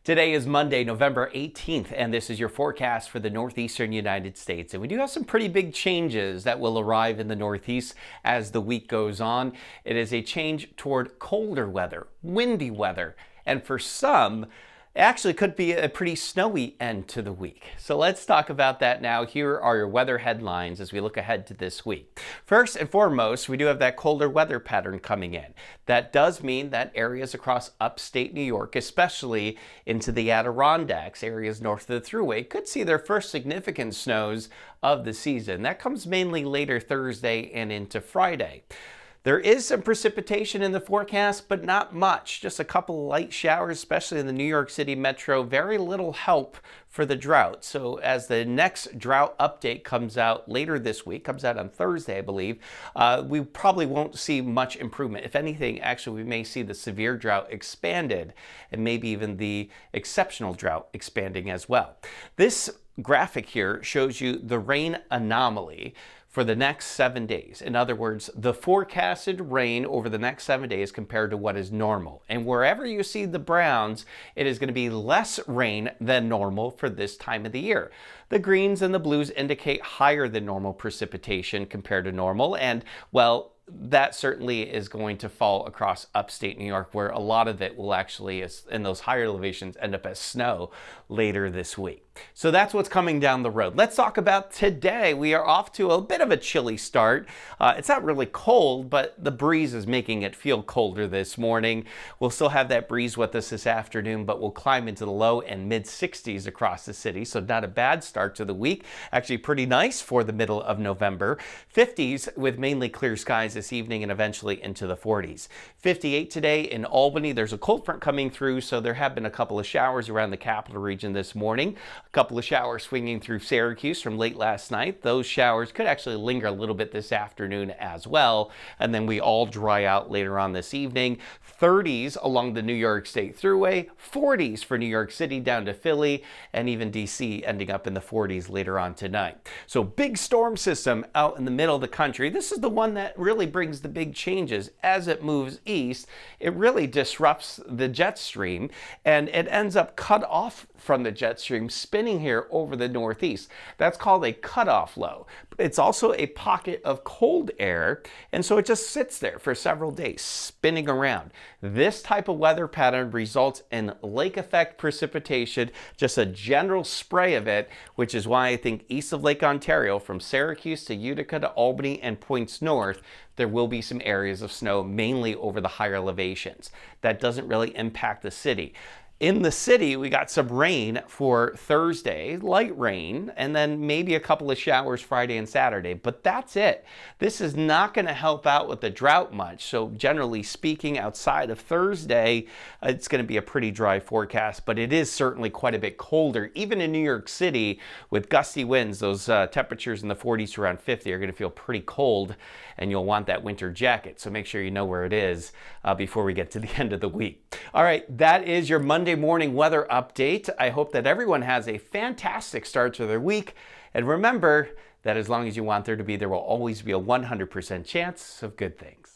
Today is Monday, November 18th, and this is your forecast for the northeastern United States. And we do have some pretty big changes that will arrive in the Northeast as the week goes on. It is a change toward colder weather, windy weather, and for some, it actually could be a pretty snowy end to the week. So let's talk about that now. Here are your weather headlines as we look ahead to this week. First and foremost, we do have that colder weather pattern coming in. That does mean that areas across upstate New York, especially into the Adirondacks, areas north of the Thruway, could see their first significant snows of the season. That comes mainly later Thursday and into Friday. There is some precipitation in the forecast, but not much. Just a couple light showers, especially in the New York City metro. Very little help for the drought. So as the next drought update comes out later this week, comes out on Thursday, I believe, we probably won't see much improvement. If anything, actually, we may see the severe drought expanded and maybe even the exceptional drought expanding as well. This graphic here shows you the rain anomaly for the next 7 days. In other words, the forecasted rain over the next 7 days compared to what is normal. And wherever you see the browns, it is going to be less rain than normal for this time of the year. The greens and the blues indicate higher than normal precipitation compared to normal. And, well, that certainly is going to fall across upstate New York, where a lot of it will actually, in those higher elevations, end up as snow later this week. So that's what's coming down the road. Let's talk about today. We are off to a bit of a chilly start. It's not really cold, but the breeze is making it feel colder this morning. We'll still have that breeze with us this afternoon, but we'll climb into the low and mid 60s across the city. So not a bad start to the week. Actually pretty nice for the middle of November. 50s with mainly clear skies this evening and eventually into the 40s. 58 today in Albany. There's a cold front coming through, so there have been a couple of showers around the capital region this morning. A couple of showers swinging through Syracuse from late last night. Those showers could actually linger a little bit this afternoon as well, and then we all dry out later on this evening. 30s along the New York State Thruway, 40s for New York City down to Philly, and even DC ending up in the 40s later on tonight. So big storm system out in the middle of the country. This is the one that really brings the big changes. As it moves east, it really disrupts the jet stream, and it ends up cut off from the jet stream, spinning here over the northeast. That's called a cutoff low. It's also a pocket of cold air, and so it just sits there for several days, spinning around. This type of weather pattern results in lake effect precipitation, just a general spray of it, which is why I think east of Lake Ontario, from Syracuse to Utica to Albany and points north, there will be some areas of snow, mainly over the higher elevations. That doesn't really impact the city. In the city, we got some rain for Thursday, light rain, and then maybe a couple of showers Friday and Saturday, but that's it. This is not going to help out with the drought much. So generally speaking, outside of Thursday, it's going to be a pretty dry forecast, but it is certainly quite a bit colder. Even in New York City, with gusty winds, those temperatures in the 40s to around 50 are going to feel pretty cold, and you'll want that winter jacket. So make sure you know where it is before we get to the end of the week. All right, that is your Monday morning weather update. I hope that everyone has a fantastic start to their week. And remember that as long as you want there to be, there will always be a 100% chance of good things.